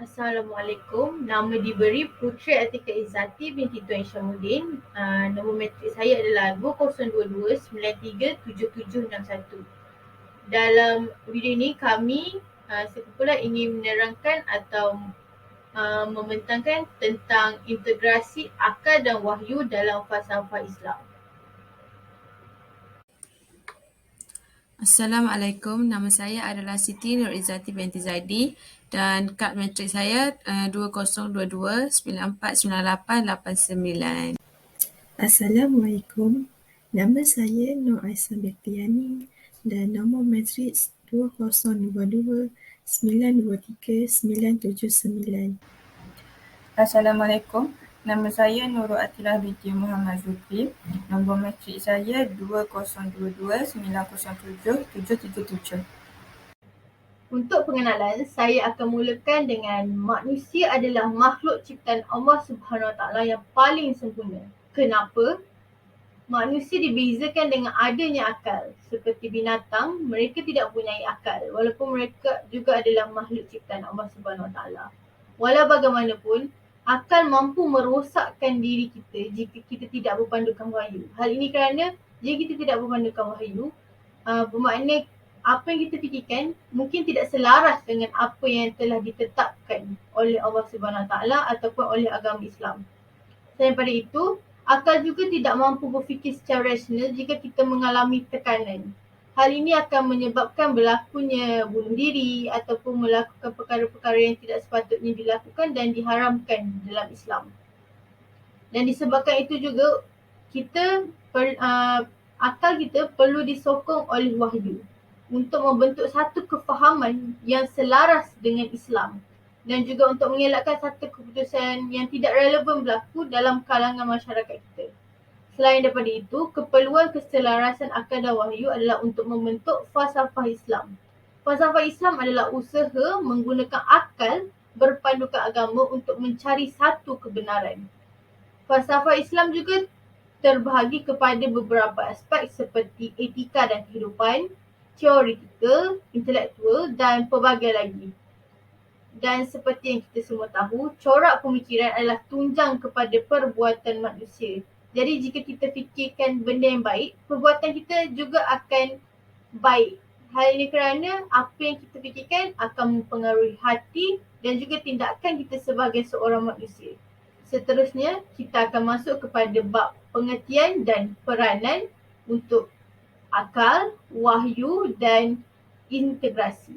Assalamualaikum. Nama diberi Puteri Atiqah Izzati binti Tuan Syamuddin. Nombor matrik saya adalah 2022937761. Dalam video ini kami sekumpulan ingin menerangkan atau membentangkan tentang integrasi akal dan wahyu dalam falsafah Islam. Assalamualaikum, nama saya adalah Siti Nur Izzati binti Zaidi dan kad matrik saya 2022949889. Assalamualaikum, nama saya Nur Aisyah Bektiani dan nombor matrik 2022923979. Assalamualaikum, nama saya Nurul Atilah binti Muhammad Zulfi. Nombor matrik saya 2022907777. Untuk pengenalan, saya akan mulakan dengan manusia adalah makhluk ciptaan Allah Subhanahu Wa Taala yang paling sempurna. Kenapa? Manusia dibezakan dengan adanya akal. Seperti binatang, mereka tidak mempunyai akal walaupun mereka juga adalah makhluk ciptaan Allah Subhanahu Wa Taala. Walau bagaimanapun, akal mampu merosakkan diri kita jika kita tidak berpandukan wahyu. Hal ini kerana jika kita tidak berpandukan wahyu, bermakna apa yang kita fikirkan mungkin tidak selaras dengan apa yang telah ditetapkan oleh Allah Subhanahu Wa Taala ataupun oleh agama Islam. Selain daripada itu, akal juga tidak mampu berfikir secara rasional jika kita mengalami tekanan. Hal ini akan menyebabkan berlakunya bunuh diri ataupun melakukan perkara-perkara yang tidak sepatutnya dilakukan dan diharamkan dalam Islam. Dan disebabkan itu juga akal kita perlu disokong oleh wahyu untuk membentuk satu kefahaman yang selaras dengan Islam dan juga untuk mengelakkan satu keputusan yang tidak relevan berlaku dalam kalangan masyarakat kita. Selain daripada itu, keperluan keselarasan akal dan wahyu adalah untuk membentuk falsafah Islam. Falsafah Islam adalah usaha menggunakan akal berpandukan agama untuk mencari satu kebenaran. Falsafah Islam juga terbahagi kepada beberapa aspek seperti etika dan kehidupan, teoretikal, intelektual dan pelbagai lagi. Dan seperti yang kita semua tahu, corak pemikiran adalah tunjang kepada perbuatan manusia. Jadi jika kita fikirkan benda yang baik, perbuatan kita juga akan baik. Hal ini kerana apa yang kita fikirkan akan mempengaruhi hati dan juga tindakan kita sebagai seorang manusia. Seterusnya, kita akan masuk kepada bab pengertian dan peranan untuk akal, wahyu dan integrasi.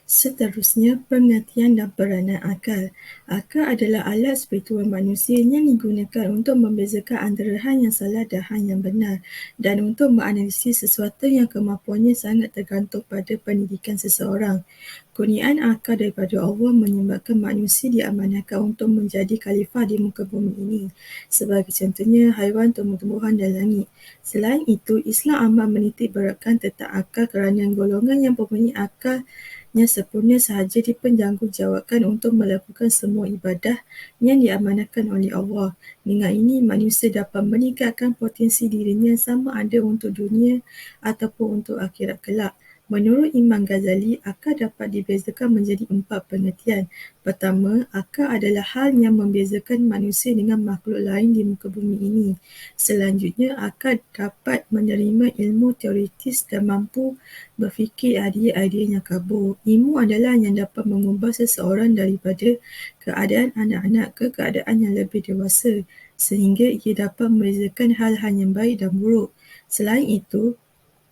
Seterusnya, pengertian dan peranan akal. Akal adalah alat spiritual manusia yang digunakan untuk membezakan antara hal yang salah dan hal yang benar dan untuk menganalisis sesuatu yang kemampuannya sangat tergantung pada pendidikan seseorang. Kurniaan akal daripada Allah menyebabkan manusia diamanahkan untuk menjadi khalifah di muka bumi ini. Sebagai contohnya, haiwan, tumbuh-tumbuhan dan langit. Selain itu, Islam amat menitik beratkan tentang akal kerana golongan yang mempunyai akal yang sempurna sahaja dipertanggungjawabkan untuk melakukan semua ibadah yang diamanahkan oleh Allah. Dengan ini, manusia dapat meningkatkan potensi dirinya sama ada untuk dunia ataupun untuk akhirat kelak. Menurut Imam Ghazali, akal dapat dibezakan menjadi 4 pengertian. Pertama, akal adalah hal yang membezakan manusia dengan makhluk lain di muka bumi ini. Selanjutnya, akal dapat menerima ilmu teoritis dan mampu berfikir idea-idea yang kabur. Ilmu adalah yang dapat mengubah seseorang daripada keadaan anak-anak ke keadaan yang lebih dewasa, sehingga ia dapat membezakan hal-hal yang baik dan buruk. Selain itu,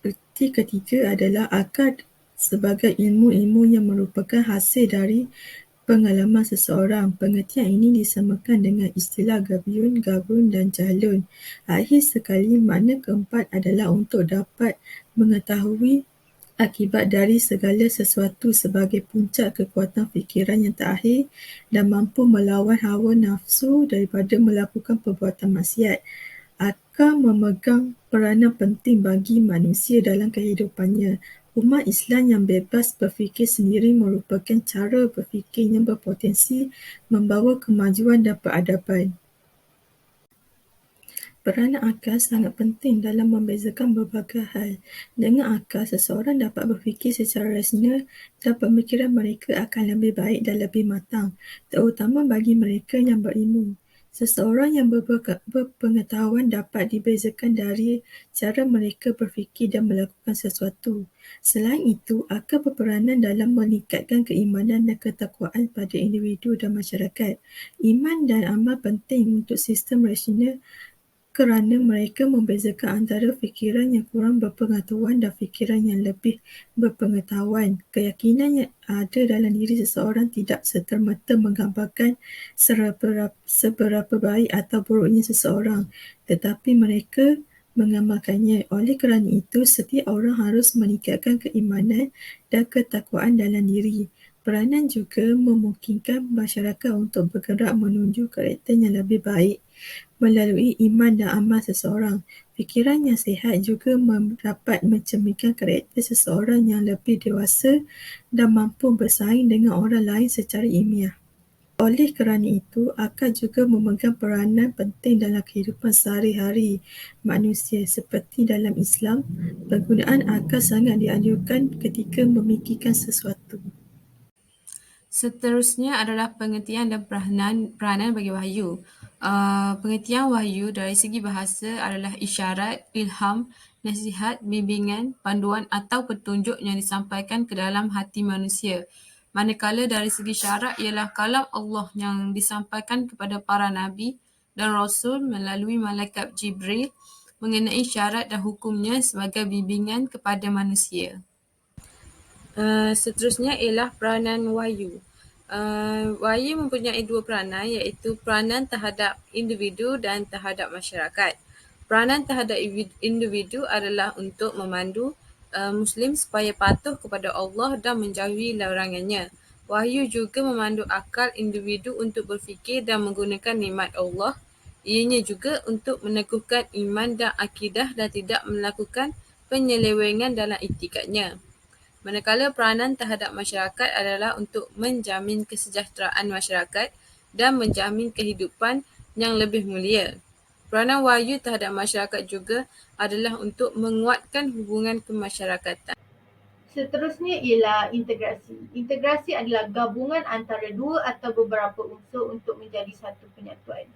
erti ketiga adalah akal sebagai ilmu-ilmu yang merupakan hasil dari pengalaman seseorang. Pengertian ini disamakan dengan istilah gabyun, dan jahlun. Akhir sekali, makna keempat adalah untuk dapat mengetahui akibat dari segala sesuatu sebagai puncak kekuatan fikiran yang terakhir dan mampu melawan hawa nafsu daripada melakukan perbuatan maksiat. Akal memegang peranan penting bagi manusia dalam kehidupannya. Umat Islam yang bebas berfikir sendiri merupakan cara berfikir yang berpotensi membawa kemajuan dan peradaban. Peranan akal sangat penting dalam membezakan berbagai hal. Dengan akal, seseorang dapat berfikir secara rasional dan pemikiran mereka akan lebih baik dan lebih matang, terutama bagi mereka yang berilmu. Seseorang yang berpengetahuan dapat dibezakan dari cara mereka berfikir dan melakukan sesuatu. Selain itu, akal berperanan dalam meningkatkan keimanan dan ketakwaan pada individu dan masyarakat. Iman dan amal penting untuk sistem rasional kerana mereka membezakan antara fikiran yang kurang berpengetahuan dan fikiran yang lebih berpengetahuan. Keyakinan yang ada dalam diri seseorang tidak serta-merta menggambarkan seberapa baik atau buruknya seseorang, tetapi mereka mengamalkannya. Oleh kerana itu, setiap orang harus meningkatkan keimanan dan ketakwaan dalam diri. Peranan juga memungkinkan masyarakat untuk bergerak menuju karakter yang lebih baik melalui iman dan amal seseorang. Fikiran yang sihat juga dapat mencerminkan karakter seseorang yang lebih dewasa dan mampu bersaing dengan orang lain secara ilmiah. Oleh kerana itu, akal juga memegang peranan penting dalam kehidupan sehari-hari manusia. Seperti dalam Islam, penggunaan akal sangat dianjurkan ketika memikirkan sesuatu. Seterusnya adalah pengertian dan peranan bagi wahyu. Pengertian wahyu dari segi bahasa adalah isyarat, ilham, nasihat, bimbingan, panduan atau petunjuk yang disampaikan ke dalam hati manusia. Manakala dari segi syarat ialah kalam Allah yang disampaikan kepada para nabi dan rasul melalui malaikat Jibril mengenai syarat dan hukumnya sebagai bimbingan kepada manusia. Seterusnya ialah peranan wahyu. Wahyu mempunyai dua peranan, iaitu peranan terhadap individu dan terhadap masyarakat. Peranan terhadap individu adalah untuk memandu Muslim supaya patuh kepada Allah dan menjauhi larangannya. Wahyu juga memandu akal individu untuk berfikir dan menggunakan nikmat Allah. Ianya juga untuk meneguhkan iman dan akidah dan tidak melakukan penyelewengan dalam itikadnya. Manakala peranan terhadap masyarakat adalah untuk menjamin kesejahteraan masyarakat dan menjamin kehidupan yang lebih mulia. Peranan wahyu terhadap masyarakat juga adalah untuk menguatkan hubungan kemasyarakatan. Seterusnya ialah integrasi. Integrasi adalah gabungan antara dua atau beberapa unsur untuk menjadi satu penyatuan.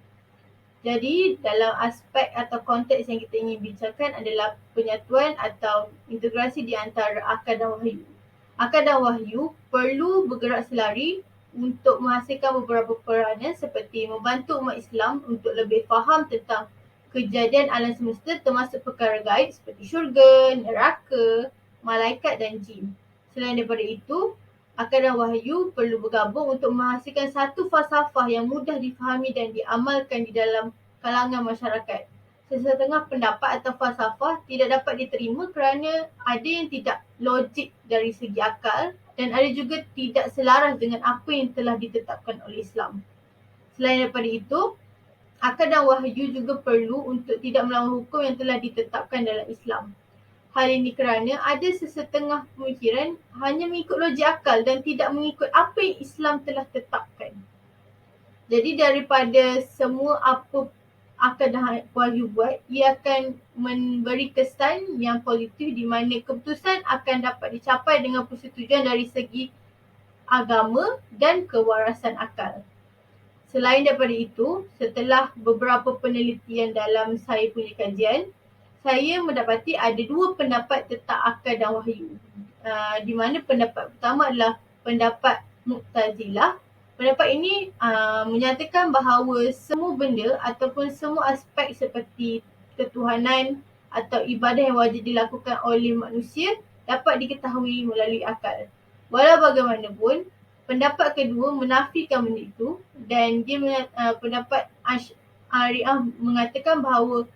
Jadi dalam aspek atau konteks yang kita ingin bincangkan adalah penyatuan atau integrasi di antara akal dan wahyu. Akal dan wahyu perlu bergerak selari untuk menghasilkan beberapa peranan seperti membantu umat Islam untuk lebih faham tentang kejadian alam semesta termasuk perkara gaib seperti syurga, neraka, malaikat dan jin. Selain daripada itu, akal dan wahyu perlu bergabung untuk menghasilkan satu falsafah yang mudah difahami dan diamalkan di dalam kalangan masyarakat. Sesetengah pendapat atau falsafah tidak dapat diterima kerana ada yang tidak logik dari segi akal dan ada juga tidak selaras dengan apa yang telah ditetapkan oleh Islam. Selain daripada itu, akal dan wahyu juga perlu untuk tidak melawan hukum yang telah ditetapkan dalam Islam. Hal ini kerana ada sesetengah pemikiran hanya mengikut logik akal dan tidak mengikut apa yang Islam telah tetapkan. Jadi daripada semua apa akal dan wahyu buat, ia akan memberi kesan yang positif di mana keputusan akan dapat dicapai dengan persetujuan dari segi agama dan kewarasan akal. Selain daripada itu, setelah beberapa penelitian dalam saya punya kajian, saya mendapati ada dua pendapat tentang akal dan wahyu. Di mana pendapat pertama adalah pendapat Mu'tazilah. Pendapat ini menyatakan bahawa semua benda ataupun semua aspek seperti ketuhanan atau ibadah yang wajib dilakukan oleh manusia dapat diketahui melalui akal. Walau bagaimanapun, pendapat kedua menafikan benda itu dan dia pendapat Asy'ariyah mengatakan bahawa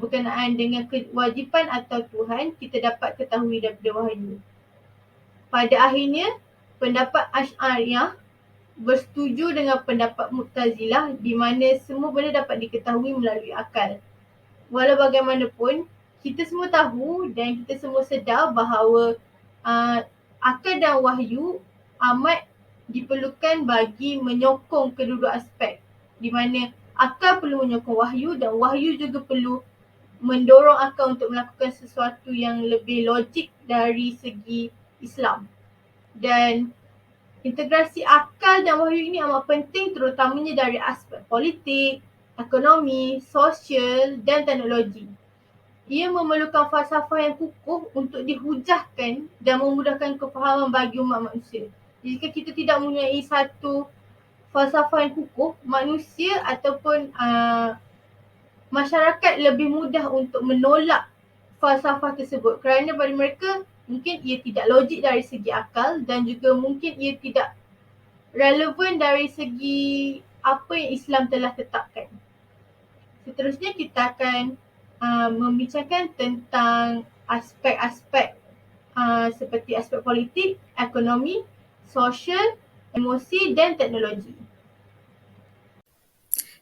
berkenaan dengan kewajipan atau Tuhan kita dapat ketahui daripada wahyu. Pada akhirnya, pendapat Asy'ariyah bersetuju dengan pendapat Mu'tazilah di mana semua benda dapat diketahui melalui akal. Walau bagaimanapun, kita semua tahu dan kita semua sedar bahawa akal dan wahyu amat diperlukan bagi menyokong kedua-dua aspek, di mana Akal perlu menyokong wahyu dan wahyu juga perlu mendorong akal untuk melakukan sesuatu yang lebih logik dari segi Islam. Dan integrasi akal dan wahyu ini amat penting terutamanya dari aspek politik, ekonomi, sosial dan teknologi. Ia memerlukan falsafah yang kukuh untuk dihujahkan dan memudahkan kefahaman bagi umat manusia. Jika kita tidak mempunyai satu falsafah yang kukuh, manusia ataupun masyarakat lebih mudah untuk menolak falsafah tersebut kerana bagi mereka mungkin ia tidak logik dari segi akal dan juga mungkin ia tidak relevan dari segi apa yang Islam telah tetapkan. Seterusnya kita akan membincangkan tentang aspek-aspek seperti aspek politik, ekonomi, sosial, emosi dan teknologi.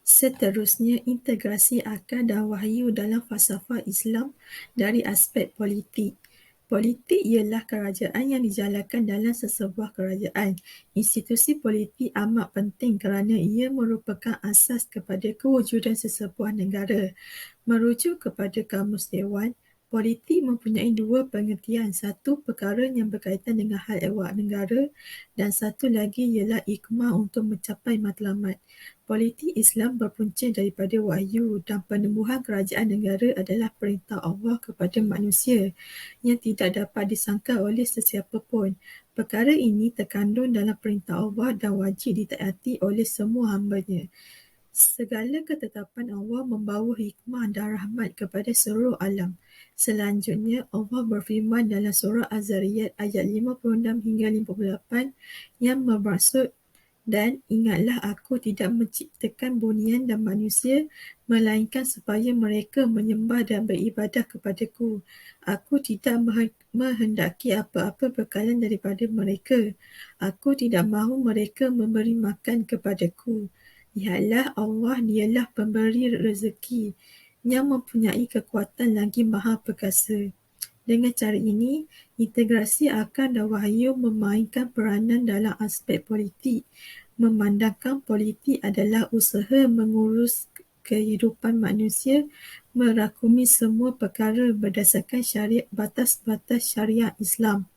Seterusnya, integrasi akal dan wahyu dalam falsafah Islam dari aspek politik. Politik ialah kerajaan yang dijalankan dalam sesebuah kerajaan. Institusi politik amat penting kerana ia merupakan asas kepada kewujudan sesebuah negara. Merujuk kepada Kamus Dewan, politik mempunyai dua pengertian. Satu, perkara yang berkaitan dengan hal ehwal negara dan satu lagi ialah hikmah untuk mencapai matlamat. Politik Islam berpunca daripada wahyu dan penubuhan kerajaan negara adalah perintah Allah kepada manusia yang tidak dapat disangkal oleh sesiapa pun. Perkara ini terkandung dalam perintah Allah dan wajib ditaati oleh semua hamba-Nya. Segala ketetapan Allah membawa hikmah dan rahmat kepada seluruh alam. Selanjutnya, Allah berfirman dalam surah Az-Zariyat ayat 56 hingga 58 yang bermaksud, dan ingatlah aku tidak menciptakan bunian dan manusia melainkan supaya mereka menyembah dan beribadah kepadaku. Aku tidak menghendaki apa-apa bekalan daripada mereka. Aku tidak mahu mereka memberi makan kepadaku. Lihatlah, Allah dialah pemberi rezeki yang mempunyai kekuatan lagi maha perkasa. Dengan cara ini, integrasi akal dan wahyu memainkan peranan dalam aspek politik, memandangkan politik adalah usaha mengurus kehidupan manusia, merakumi semua perkara berdasarkan syariat batas-batas syariat Islam.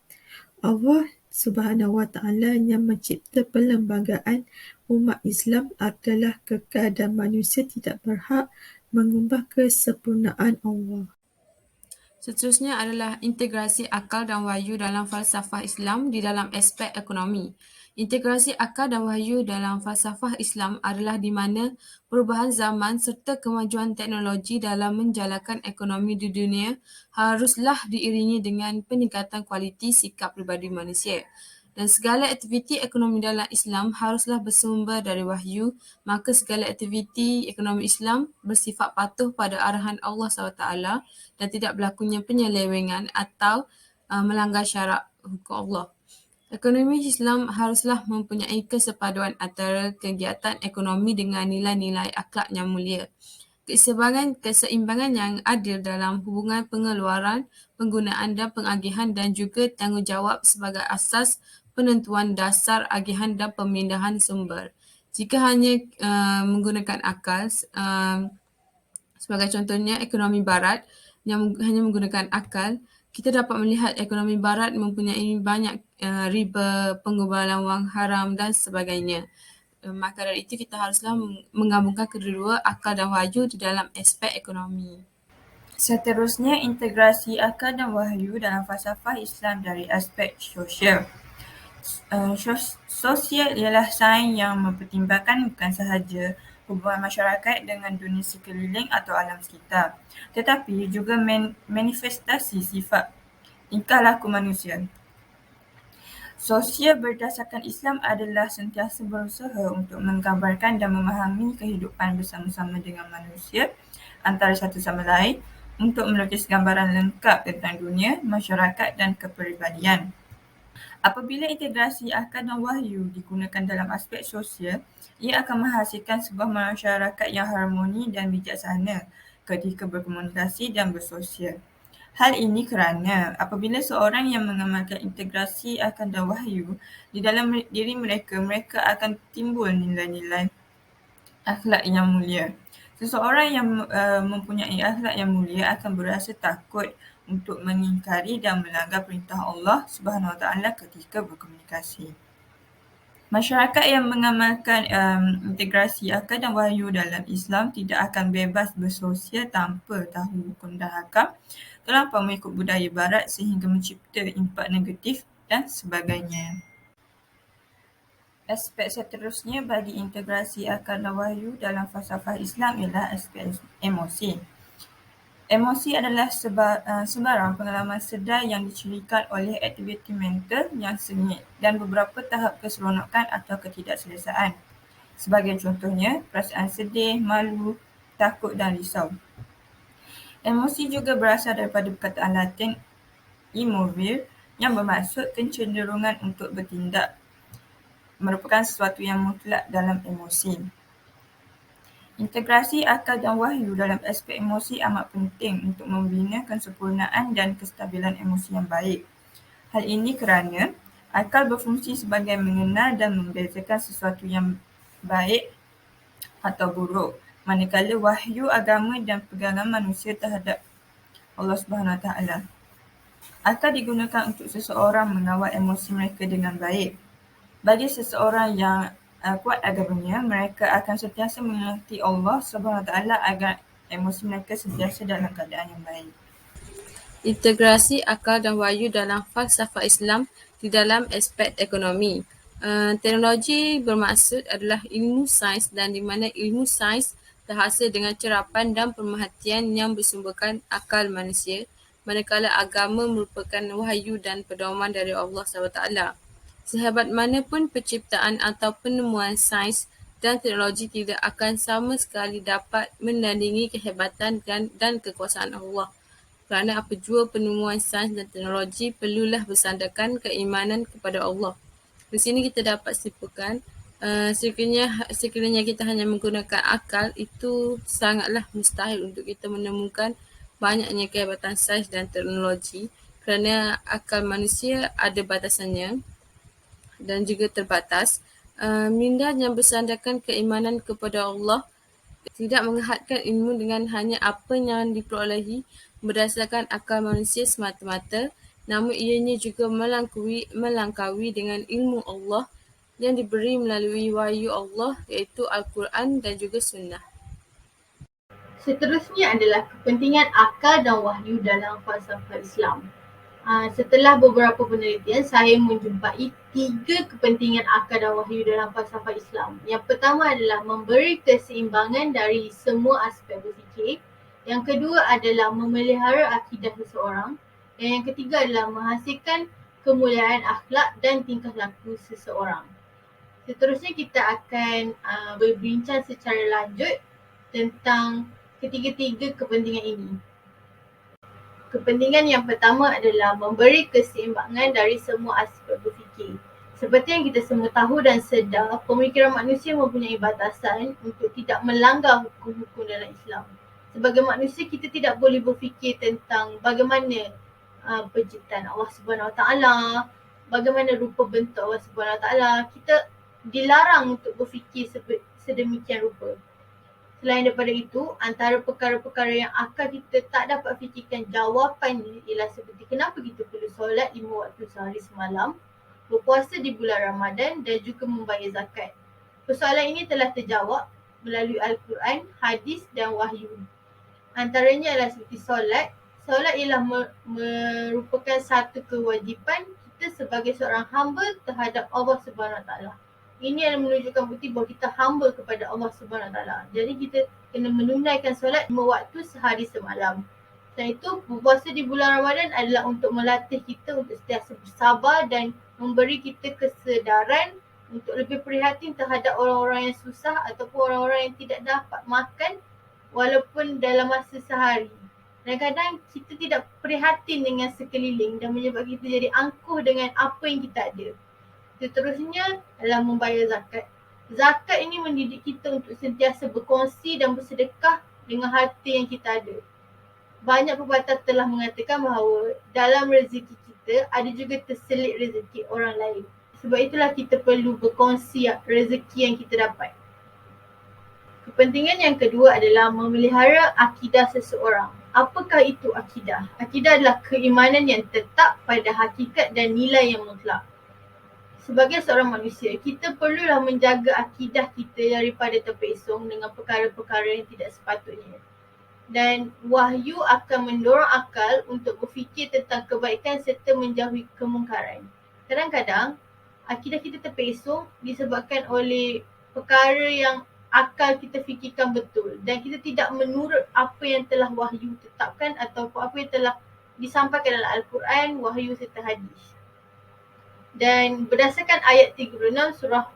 Allah Subhanahu Wa Taala yang mencipta perlembagaan umat Islam adalah kekal dan manusia tidak berhak mengubah kesempurnaan Allah. Seterusnya adalah integrasi akal dan wahyu dalam falsafah Islam di dalam aspek ekonomi. Integrasi akal dan wahyu dalam falsafah Islam adalah di mana perubahan zaman serta kemajuan teknologi dalam menjalankan ekonomi di dunia haruslah diiringi dengan peningkatan kualiti sikap pribadi manusia. Dan segala aktiviti ekonomi dalam Islam haruslah bersumber dari wahyu, maka segala aktiviti ekonomi Islam bersifat patuh pada arahan Allah SWT dan tidak berlakunya penyelewengan atau melanggar syarak hukum Allah. Ekonomi Islam haruslah mempunyai kesepaduan antara kegiatan ekonomi dengan nilai-nilai akhlak yang mulia. Keseimbangan yang adil dalam hubungan pengeluaran, penggunaan dan pengagihan dan juga tanggungjawab sebagai asas penentuan dasar agihan dan pemindahan sumber. Jika hanya menggunakan akal, sebagai contohnya ekonomi barat yang hanya menggunakan akal, kita dapat melihat ekonomi barat mempunyai banyak riba, pengumpulan wang haram dan sebagainya. Maka dari itu kita haruslah menggabungkan kedua-dua akal dan wahyu di dalam aspek ekonomi. Seterusnya, integrasi akal dan wahyu dalam falsafah Islam dari aspek sosial. Sosial ialah sains yang mempertimbangkan bukan sahaja hubungan masyarakat dengan dunia sekeliling atau alam sekitar, tetapi juga manifestasi sifat tingkah laku manusia. Sosial berdasarkan Islam adalah sentiasa berusaha untuk menggambarkan dan memahami kehidupan bersama-sama dengan manusia antara satu sama lain untuk melukis gambaran lengkap tentang dunia, masyarakat dan kepribadian. Apabila integrasi akal dan wahyu digunakan dalam aspek sosial, ia akan menghasilkan sebuah masyarakat yang harmoni dan bijaksana ketika berkomunikasi dan bersosial. Hal ini kerana apabila seorang yang mengamalkan integrasi akal dan wahyu di dalam diri mereka, mereka akan timbul nilai-nilai akhlak yang mulia. Seseorang yang mempunyai akhlak yang mulia akan berasa takut untuk mengingkari dan melanggar perintah Allah Subhanahu Wa Taala ketika berkomunikasi. Masyarakat yang mengamalkan integrasi akal dan wahyu dalam Islam tidak akan bebas bersosial tanpa tahu hukum dan hakam, terlampau mengikut budaya barat sehingga mencipta impak negatif dan sebagainya. Aspek seterusnya bagi integrasi akal dan wahyu dalam falsafah Islam ialah aspek emosi. Emosi adalah sebarang pengalaman sedar yang dicirikan oleh aktiviti mental yang sengit dan beberapa tahap keseronokan atau ketidakselesaan. Sebagai contohnya, perasaan sedih, malu, takut dan risau. Emosi juga berasal daripada perkataan Latin immovere yang bermaksud kecenderungan untuk bertindak, merupakan sesuatu yang mutlak dalam emosi. Integrasi akal dan wahyu dalam aspek emosi amat penting untuk membina kesempurnaan dan kestabilan emosi yang baik. Hal ini kerana akal berfungsi sebagai mengenal dan membezakan sesuatu yang baik atau buruk, manakala wahyu agama dan pegangan manusia terhadap Allah Subhanahu Wa Taala. Akal digunakan untuk seseorang mengawal emosi mereka dengan baik. Bagi seseorang yang kuat agamanya, mereka akan sentiasa mengerti Allah Subhanahu Wa Taala agar emosi mereka sentiasa dalam keadaan yang baik. Integrasi akal dan wahyu dalam falsafah Islam di dalam aspek ekonomi. Teknologi bermaksud adalah ilmu sains dan di mana ilmu sains terhasil dengan cerapan dan pemerhatian yang bersumberkan akal manusia, manakala agama merupakan wahyu dan pedoman dari Allah SWT. Sehebat mana pun penciptaan atau penemuan sains dan teknologi tidak akan sama sekali dapat menandingi kehebatan dan kekuasaan Allah. Kerana apa jua penemuan sains dan teknologi perlulah bersandarkan keimanan kepada Allah. Di sini kita dapat simpulkan, sekiranya kita hanya menggunakan akal, itu sangatlah mustahil untuk kita menemukan banyaknya kehebatan sains dan teknologi kerana akal manusia ada batasannya dan juga terbatas. Minda yang bersandarkan keimanan kepada Allah tidak menghadkan ilmu dengan hanya apa yang diperolehi berdasarkan akal manusia semata-mata, namun ianya juga melangkaui dengan ilmu Allah yang diberi melalui wahyu Allah iaitu Al-Quran dan juga Sunnah. Seterusnya adalah kepentingan akal dan wahyu dalam falsafah Islam. Setelah beberapa penelitian, saya menjumpai 3 kepentingan akal dan wahyu dalam falsafah Islam. Yang pertama adalah memberi keseimbangan dari semua aspek berfikir. Yang kedua adalah memelihara akidah seseorang. Dan yang ketiga adalah menghasilkan kemuliaan akhlak dan tingkah laku seseorang. Seterusnya kita akan berbincang secara lanjut tentang ketiga-tiga kepentingan ini. Kepentingan yang pertama adalah memberi keseimbangan dari semua aspek berfikir. Seperti yang kita semua tahu dan sedar, pemikiran manusia mempunyai batasan untuk tidak melanggar hukum-hukum dalam Islam. Sebagai manusia, kita tidak boleh berfikir tentang bagaimana penciptaan Allah Subhanahu Wa Taala, bagaimana rupa bentuk Allah Subhanahu Wa Taala. Kita dilarang untuk berfikir sedemikian rupa. Selain daripada itu, antara perkara-perkara yang akal kita tak dapat fikirkan jawapannya ialah seperti kenapa kita perlu solat 5 waktu sehari semalam, berpuasa di bulan Ramadan dan juga membayar zakat. Persoalan ini telah terjawab melalui Al-Quran, hadis dan wahyu. Antaranya adalah seperti solat. Solat ialah merupakan satu kewajipan kita sebagai seorang hamba terhadap Allah Subhanahu Wa Taala. Ini adalah menunjukkan bukti bahawa kita hamba kepada Allah Subhanahu Wa Taala. Jadi kita kena menunaikan solat 5 waktu sehari semalam. Selain itu, berpuasa di bulan Ramadan adalah untuk melatih kita untuk sentiasa bersabar dan memberi kita kesedaran untuk lebih prihatin terhadap orang-orang yang susah ataupun orang-orang yang tidak dapat makan walaupun dalam masa sehari. Kadang-kadang kita tidak prihatin dengan sekeliling dan menyebabkan kita jadi angkuh dengan apa yang kita ada. Seterusnya adalah membayar zakat. Zakat ini mendidik kita untuk sentiasa berkongsi dan bersedekah dengan harta yang kita ada. Banyak pepatah telah mengatakan bahawa dalam rezeki kita ada juga terselit rezeki orang lain. Sebab itulah kita perlu berkongsi rezeki yang kita dapat. Kepentingan yang kedua adalah memelihara akidah seseorang. Apakah itu akidah? Akidah adalah keimanan yang tetap pada hakikat dan nilai yang mutlak. Sebagai seorang manusia, kita perlulah menjaga akidah kita daripada terpesong dengan perkara-perkara yang tidak sepatutnya. Dan wahyu akan mendorong akal untuk berfikir tentang kebaikan serta menjauhi kemungkaran. Kadang-kadang, akidah kita terpesong disebabkan oleh perkara yang akal kita fikirkan betul dan kita tidak menurut apa yang telah wahyu tetapkan ataupun apa yang telah disampaikan dalam Al-Quran, wahyu serta hadis. Dan berdasarkan ayat 36 surah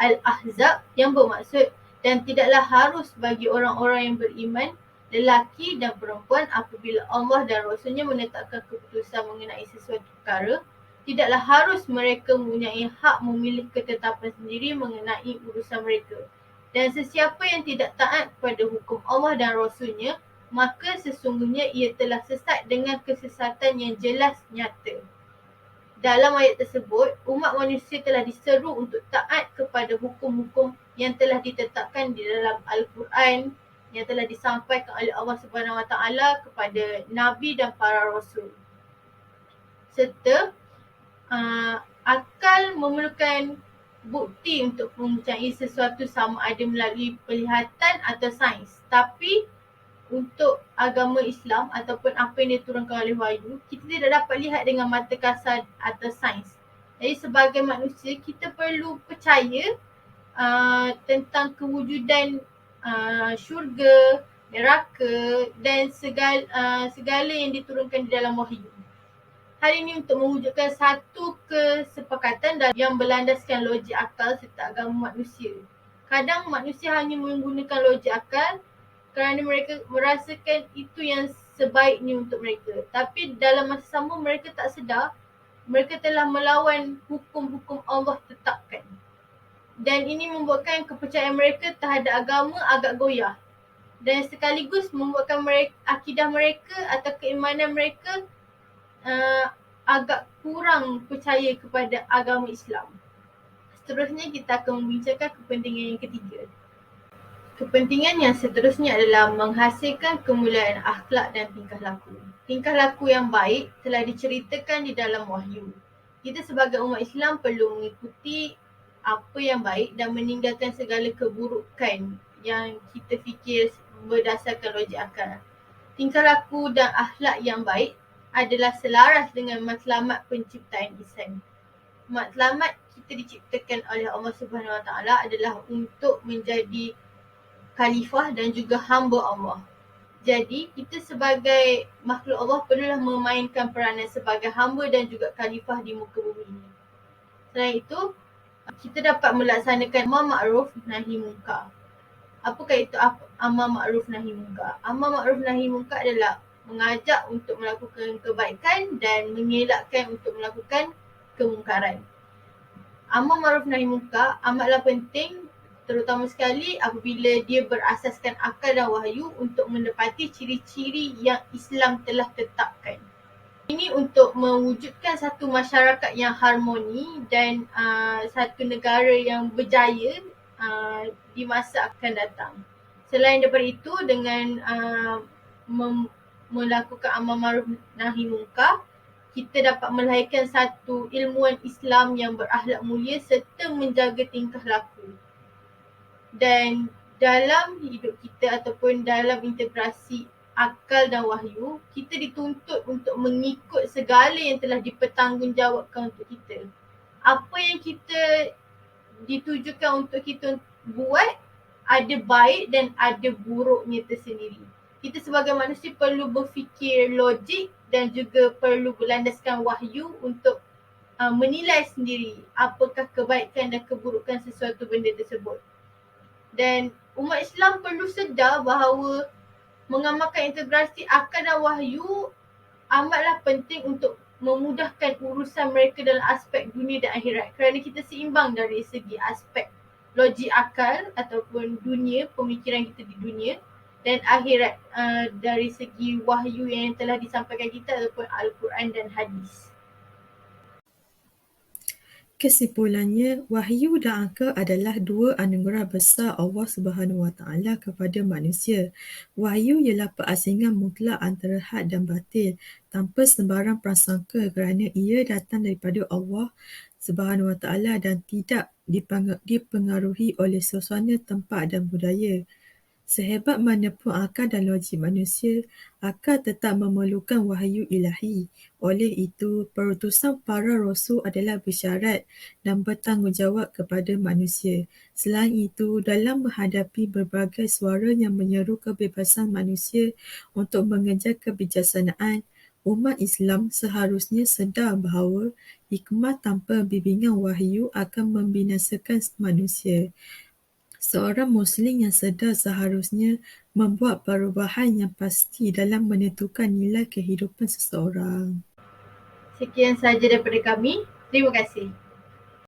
Al-Ahzab yang bermaksud, dan tidaklah harus bagi orang-orang yang beriman, lelaki dan perempuan, apabila Allah dan Rasulnya menetapkan keputusan mengenai sesuatu perkara, tidaklah harus mereka mempunyai hak memilih ketetapan sendiri mengenai urusan mereka. Dan sesiapa yang tidak taat kepada hukum Allah dan Rasulnya, maka sesungguhnya ia telah sesat dengan kesesatan yang jelas nyata. Dalam ayat tersebut, umat manusia telah diseru untuk taat kepada hukum-hukum yang telah ditetapkan di dalam Al-Quran, yang telah disampaikan oleh Allah Subhanahu Wa Taala kepada Nabi dan para Rasul. Serta akal memerlukan bukti untuk mempercayai sesuatu sama ada melalui penglihatan atau sains. Tapi untuk agama Islam ataupun apa yang diturunkan oleh wahyu, kita tidak dapat lihat dengan mata kasar atau sains. Jadi sebagai manusia, kita perlu percaya tentang kewujudan syurga, neraka dan segala yang diturunkan di dalam wahyu. Hal ini untuk mewujudkan satu kesepakatan yang berlandaskan logik akal serta agama manusia. Kadang manusia hanya menggunakan logik akal kerana mereka merasakan itu yang sebaiknya untuk mereka. Tapi dalam masa sama mereka tak sedar, mereka telah melawan hukum-hukum Allah tetapkan. Dan ini membuatkan kepercayaan mereka terhadap agama agak goyah. Dan sekaligus membuatkan akidah mereka atau keimanan mereka agak kurang percaya kepada agama Islam. Seterusnya kita akan membincangkan kepentingan yang ketiga. Kepentingan yang seterusnya adalah menghasilkan kemuliaan akhlak dan tingkah laku. Tingkah laku yang baik telah diceritakan di dalam wahyu. Kita sebagai umat Islam perlu mengikuti apa yang baik dan meninggalkan segala keburukan yang kita fikir berdasarkan logik akal. Tingkah laku dan akhlak yang baik adalah selaras dengan matlamat penciptaan insan. Matlamat kita diciptakan oleh Allah Subhanahu Wa Taala adalah untuk menjadi khalifah dan juga hamba Allah. Jadi, kita sebagai makhluk Allah perlulah memainkan peranan sebagai hamba dan juga khalifah di muka bumi ini. Selain itu, kita dapat melaksanakan amar ma'ruf nahi munkar. Apakah itu amar ma'ruf nahi munkar? Amar ma'ruf nahi munkar adalah mengajak untuk melakukan kebaikan dan mengelakkan untuk melakukan kemungkaran. Amar ma'ruf nahi munkar amatlah penting, terutama sekali apabila dia berasaskan akal dan wahyu untuk mendapati ciri-ciri yang Islam telah tetapkan. Ini untuk mewujudkan satu masyarakat yang harmoni dan satu negara yang berjaya di masa akan datang. Selain daripada itu, dengan melakukan amar ma'ruf nahi munkar, kita dapat melahirkan satu ilmuwan Islam yang berakhlak mulia serta menjaga tingkah laku. Dan dalam hidup kita ataupun dalam integrasi akal dan wahyu, kita dituntut untuk mengikut segala yang telah dipertanggungjawabkan untuk kita. Apa yang kita ditujukan untuk kita buat, ada baik dan ada buruknya tersendiri. Kita sebagai manusia perlu berfikir logik dan juga perlu berlandaskan wahyu untuk menilai sendiri apakah kebaikan dan keburukan sesuatu benda tersebut. Dan umat Islam perlu sedar bahawa mengamalkan integrasi akal dan wahyu amatlah penting untuk memudahkan urusan mereka dalam aspek dunia dan akhirat, kerana kita seimbang dari segi aspek logik akal ataupun dunia, pemikiran kita di dunia, dan akhirat dari segi wahyu yang telah disampaikan kita ataupun Al-Quran dan hadis. Kesimpulannya, wahyu dan akal adalah dua anugerah besar Allah Subhanahu Wa Taala kepada manusia. Wahyu ialah perasingan mutlak antara hak dan batil, tanpa sembarang prasangka kerana ia datang daripada Allah Subhanahu Wa Taala dan tidak dipengaruhi oleh suasana, tempat dan budaya. Sehebat mana pun akal dan logik manusia, akal tetap memerlukan wahyu ilahi. Oleh itu, perutusan para rasul adalah bersyarat dan bertanggungjawab kepada manusia. Selain itu, dalam menghadapi berbagai suara yang menyeru kebebasan manusia untuk mengejar kebijaksanaan, umat Islam seharusnya sedar bahawa hikmah tanpa bimbingan wahyu akan membinasakan manusia. Seorang Muslim yang sedar seharusnya membuat perubahan yang pasti dalam menentukan nilai kehidupan seseorang. Sekian sahaja daripada kami. Terima kasih.